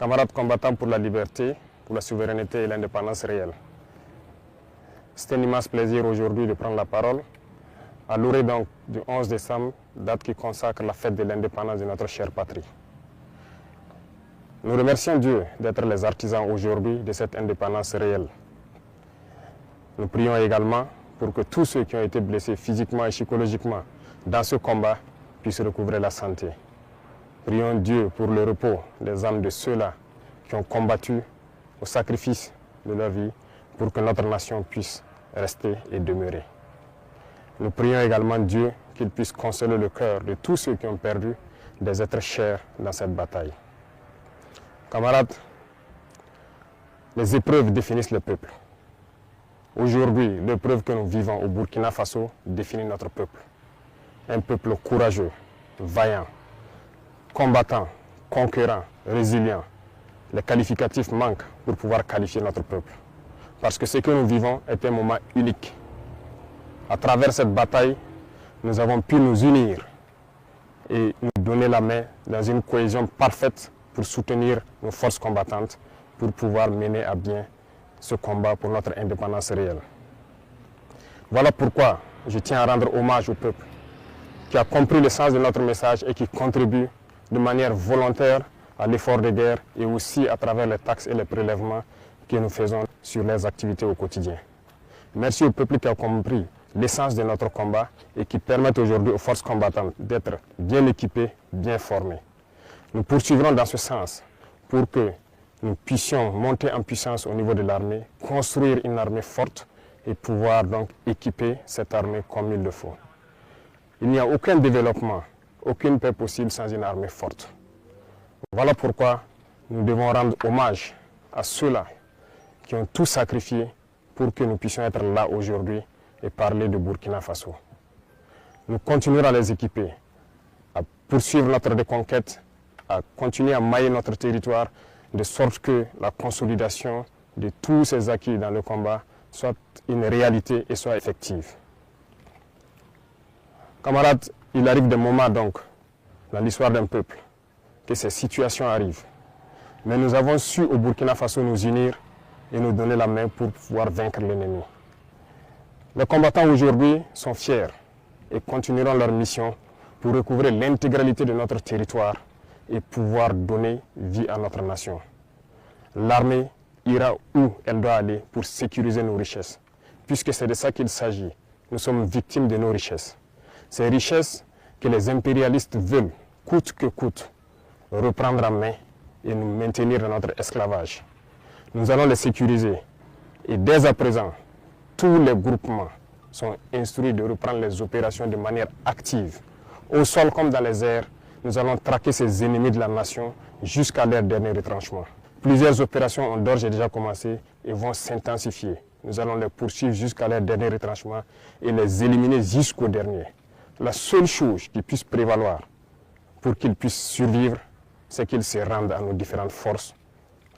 Camarades combattants pour la liberté, pour la souveraineté et l'indépendance réelle. C'est un immense plaisir aujourd'hui de prendre la parole à l'orée donc du 11 décembre, date qui consacre la fête de l'indépendance de notre chère patrie. Nous remercions Dieu d'être les artisans aujourd'hui de cette indépendance réelle. Nous prions également pour que tous ceux qui ont été blessés physiquement et psychologiquement dans ce combat puissent recouvrer la santé. Prions Dieu pour le repos des âmes de ceux-là qui ont combattu au sacrifice de leur vie pour que notre nation puisse rester et demeurer. Nous prions également Dieu qu'il puisse consoler le cœur de tous ceux qui ont perdu des êtres chers dans cette bataille. Camarades, les épreuves définissent le peuple. Aujourd'hui, l'épreuve que nous vivons au Burkina Faso définit notre peuple. Un peuple courageux, vaillant, combattant, conquérant, résilient. Les qualificatifs manquent pour pouvoir qualifier notre peuple. Parce que ce que nous vivons est un moment unique. À travers cette bataille, nous avons pu nous unir et nous donner la main dans une cohésion parfaite pour soutenir nos forces combattantes pour pouvoir mener à bien ce combat pour notre indépendance réelle. Voilà pourquoi je tiens à rendre hommage au peuple qui a compris le sens de notre message et qui contribue de manière volontaire à l'effort de guerre et aussi à travers les taxes et les prélèvements que nous faisons sur les activités au quotidien. Merci au peuple qui a compris l'essence de notre combat et qui permettent aujourd'hui aux forces combattantes d'être bien équipées, bien formées. Nous poursuivrons dans ce sens pour que nous puissions monter en puissance au niveau de l'armée, construire une armée forte et pouvoir donc équiper cette armée comme il le faut. Il n'y a aucun développement, aucune paix possible sans une armée forte. Voilà pourquoi nous devons rendre hommage à ceux-là qui ont tout sacrifié pour que nous puissions être là aujourd'hui et parler de Burkina Faso. Nous continuerons à les équiper, à poursuivre notre reconquête, à continuer à mailler notre territoire de sorte que la consolidation de tous ces acquis dans le combat soit une réalité et soit effective. Camarades, il arrive des moments donc dans l'histoire d'un peuple que ces situations arrivent. Mais nous avons su au Burkina Faso nous unir et nous donner la main pour pouvoir vaincre l'ennemi. Les combattants aujourd'hui sont fiers et continueront leur mission pour recouvrer l'intégralité de notre territoire et pouvoir donner vie à notre nation. L'armée ira où elle doit aller pour sécuriser nos richesses, puisque c'est de ça qu'il s'agit. Nous sommes victimes de nos richesses. Ces richesses que les impérialistes veulent, coûte que coûte, reprendre en main et nous maintenir dans notre esclavage. Nous allons les sécuriser et dès à présent, tous les groupements sont instruits de reprendre les opérations de manière active. Au sol comme dans les airs, nous allons traquer ces ennemis de la nation jusqu'à leur dernier retranchement. Plusieurs opérations ont d'ores et déjà commencé et vont s'intensifier. Nous allons les poursuivre jusqu'à leur dernier retranchement et les éliminer jusqu'au dernier. La seule chose qui puisse prévaloir pour qu'ils puissent survivre, c'est qu'ils se rendent à nos différentes forces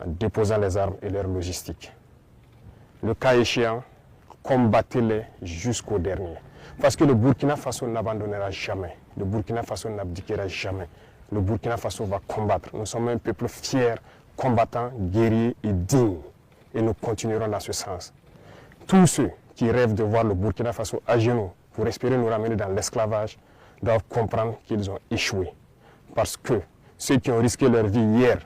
en déposant les armes et leur logistique. Le cas échéant, combattez-les jusqu'au dernier. Parce que le Burkina Faso n'abandonnera jamais. Le Burkina Faso n'abdiquera jamais. Le Burkina Faso va combattre. Nous sommes un peuple fier, combattant, guerrier et digne. Et nous continuerons dans ce sens. Tous ceux qui rêvent de voir le Burkina Faso à genoux pour espérer nous ramener dans l'esclavage doivent comprendre qu'ils ont échoué. Parce que ceux qui ont risqué leur vie hier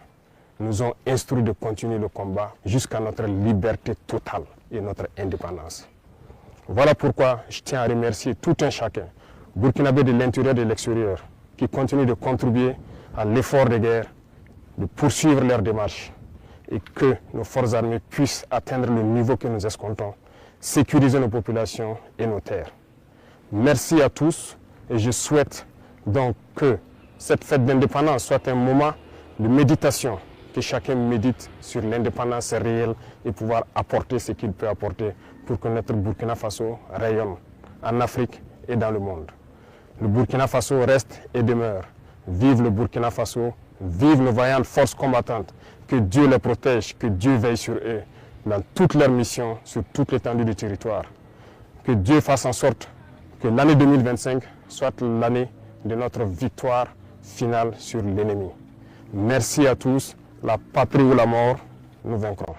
nous ont instruits de continuer le combat jusqu'à notre liberté totale et notre indépendance. Voilà pourquoi je tiens à remercier tout un chacun, burkinabé de l'intérieur et de l'extérieur, qui continuent de contribuer à l'effort de guerre, de poursuivre leur démarche et que nos forces armées puissent atteindre le niveau que nous escomptons, sécuriser nos populations et nos terres. Merci à tous et je souhaite donc que cette fête d'indépendance soit un moment de méditation, que chacun médite sur l'indépendance réelle et pouvoir apporter ce qu'il peut apporter pour que notre Burkina Faso rayonne en Afrique et dans le monde. Le Burkina Faso reste et demeure. Vive le Burkina Faso, vive nos vaillantes forces combattantes. Que Dieu les protège, que Dieu veille sur eux dans toutes leurs missions, sur toute l'étendue du territoire. Que Dieu fasse en sorte que l'année 2025 soit l'année de notre victoire finale sur l'ennemi. Merci à tous. la patrie ou la mort, nous vaincrons.